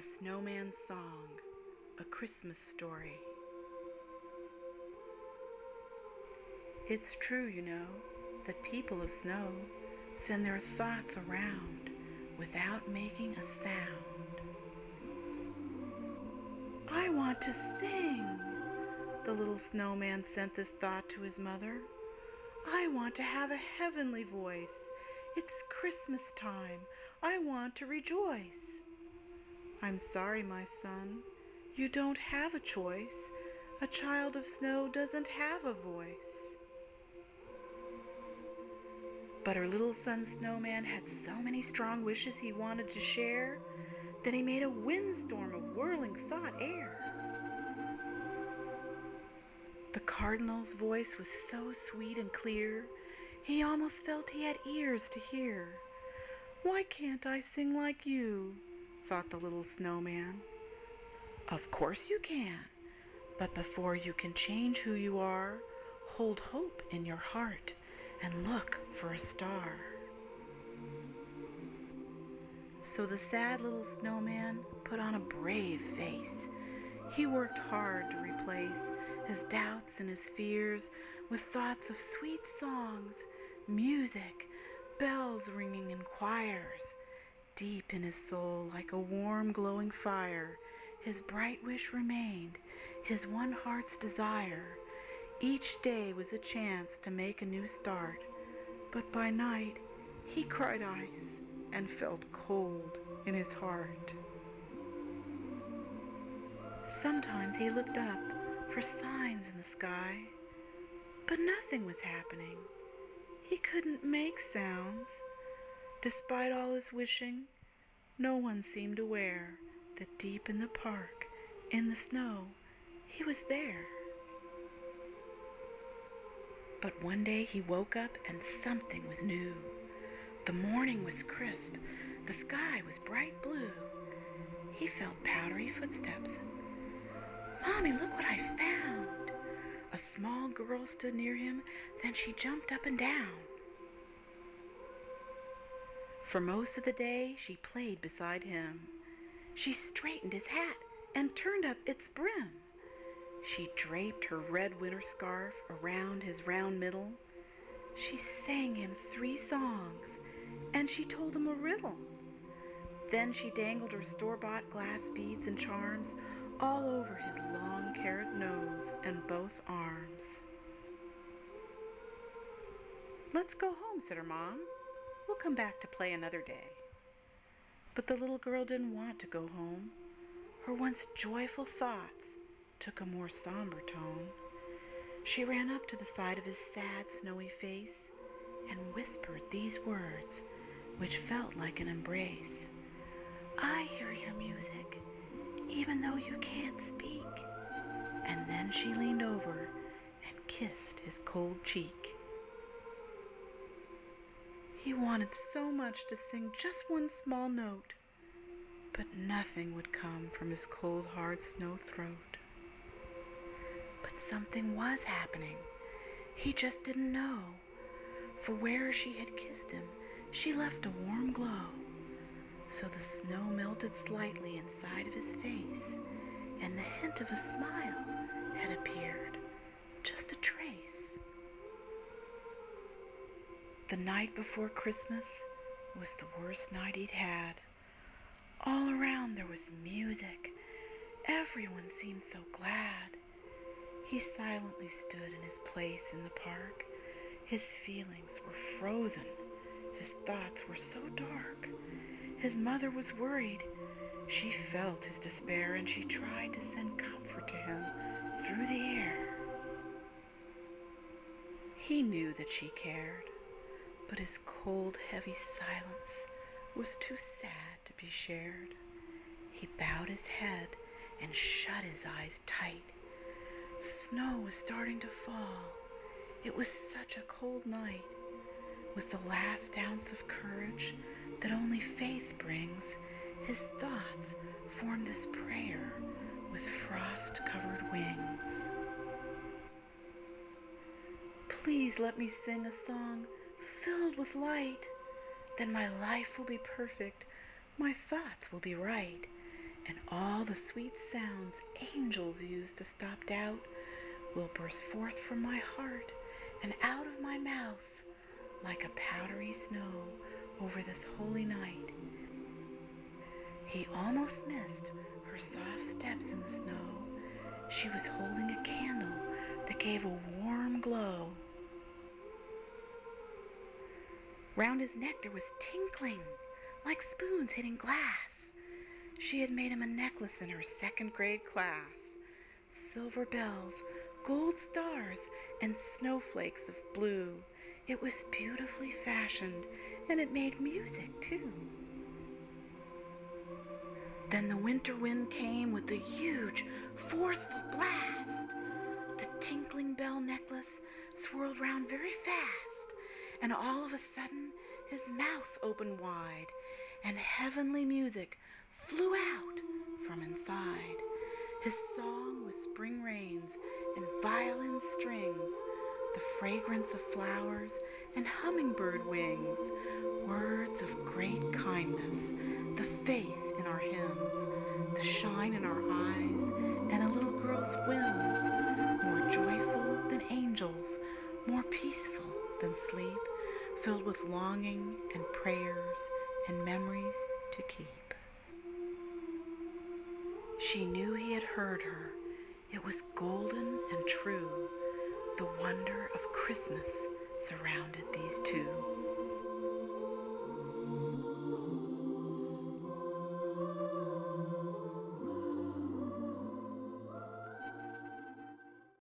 The Snowman's Song, a Christmas story. It's true, you know, that people of snow send their thoughts around without making a sound. I want to sing, the little snowman sent this thought to his mother. I want to have a heavenly voice. It's Christmas time. I want to rejoice. I'm sorry, my son, you don't have a choice. A child of snow doesn't have a voice. But her little son Snowman had so many strong wishes he wanted to share that he made a windstorm of whirling thought air. The cardinal's voice was so sweet and clear, he almost felt he had ears to hear. Why can't I sing like you? Thought the little snowman. Of course you can, but before you can change who you are, hold hope in your heart and look for a star. So the sad little snowman put on a brave face. He worked hard to replace his doubts and his fears with thoughts of sweet songs, music, bells ringing in choirs. Deep in his soul, like a warm glowing fire, his bright wish remained, his one heart's desire. Each day was a chance to make a new start, but by night he cried ice and felt cold in his heart. Sometimes he looked up for signs in the sky, but nothing was happening. He couldn't make sounds. Despite all his wishing, no one seemed aware that deep in the park, in the snow, he was there. But one day he woke up and something was new. The morning was crisp, the sky was bright blue. He felt powdery footsteps. Mommy, look what I found! A small girl stood near him, then she jumped up and down. For most of the day, she played beside him. She straightened his hat and turned up its brim. She draped her red winter scarf around his round middle. She sang him 3 songs, and she told him a riddle. Then she dangled her store-bought glass beads and charms all over his long carrot nose and both arms. Let's go home, said her mom. We'll come back to play another day. But the little girl didn't want to go home. Her once joyful thoughts took a more somber tone. She ran up to the side of his sad, snowy face and whispered these words, which felt like an embrace. I hear your music, even though you can't speak. And then she leaned over and kissed his cold cheek. He wanted so much to sing just one small note, but nothing would come from his cold, hard snow throat. But something was happening. He just didn't know. For where she had kissed him, she left a warm glow. So the snow melted slightly inside of his face, and the hint of a smile had appeared, just a trace. The night before Christmas was the worst night he'd had. All around there was music. Everyone seemed so glad. He silently stood in his place in the park. His feelings were frozen. His thoughts were so dark. His mother was worried. She felt his despair, and she tried to send comfort to him through the air. He knew that she cared, but his cold, heavy silence was too sad to be shared. He bowed his head and shut his eyes tight. Snow was starting to fall. It was such a cold night. With the last ounce of courage that only faith brings, his thoughts formed this prayer with frost-covered wings. Please let me sing a song filled with light. Then my life will be perfect, my thoughts will be right, and all the sweet sounds angels use to stop doubt will burst forth from my heart and out of my mouth like a powdery snow over this holy night. He almost missed her soft steps in the snow. She was holding a candle that gave a warm glow. Round his neck there was tinkling, like spoons hitting glass. She had made him a necklace in her second grade class. Silver bells, gold stars, and snowflakes of blue. It was beautifully fashioned, and it made music too. Then the winter wind came with a huge, forceful blast. The tinkling bell necklace swirled round very fast, and all of a sudden his mouth opened wide, and heavenly music flew out from inside. His song was spring rains and violin strings, the fragrance of flowers and hummingbird wings, words of great kindness, the faith in our hymns, the shine in our eyes, and a little girl's whims, more joyful than angels, more peaceful than sleep, filled with longing and prayers and memories to keep. She knew he had heard her. It was golden and true. The wonder of Christmas surrounded these two.